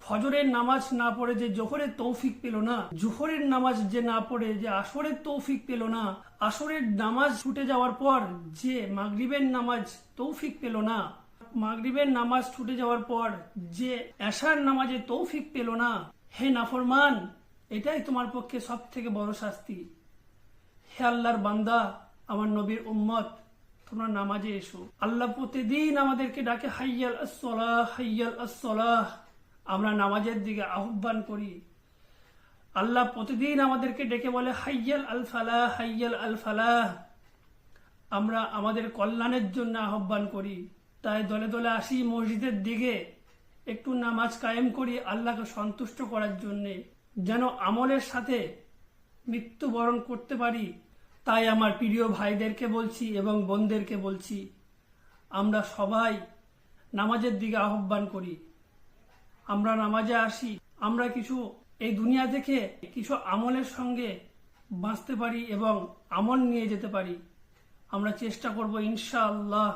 ফজরের নামাজ না পড়ে যে জোহরের তৌফিক পেল না, জোহরের নামাজ যে না পড়ে যে আসরের তৌফিক পেল না, আসরের নামাজ ছুটে যাওয়ার পর যে মাগরিবের নামাজ তৌফিক পেল না, মাগরিবের নামাজ ছুটে যাওয়ার পর যে এশার নামাজে তৌফিক পেল না, হে নাফরমান, এটাই তোমার পক্ষে সব থেকে বড় শাস্তি। হে আল্লাহর বান্দা, আমার নবীর উম্মত, তোমরা নামাজে এসো। আল্লাহ প্রতিদিন আমাদেরকে ডাকে হাইয়াল আসসালাহ, হাইয়াল আসসালাহ। আমরা নামাজের দিকে আহ্বান করি। আল্লাহ প্রতিদিন আমাদেরকে ডেকে বলে হাইয়াল আল ফালাহ, হাইয়াল আল ফালাহ। আমরা আমাদের কল্যাণের জন্য আহ্বান করি। তাই দলে দলে আসি মসজিদের দিকে, একটু নামাজ কায়েম করি আল্লাহকে সন্তুষ্ট করার জন্যে, যেন আমলের সাথে মৃত্যুবরণ করতে পারি। তাই আমার প্রিয় ভাইদেরকে বলছি এবং বোনদেরকে বলছি, আমরা সবাই নামাজের দিকে আহ্বান করি। আমরা নামাজে আসি, আমরা কিছু এই দুনিয়া থেকে কিছু আমলের সঙ্গে বাঁচতে পারি এবং আমল নিয়ে যেতে পারি। আমরা চেষ্টা করব ইনশাআল্লাহ।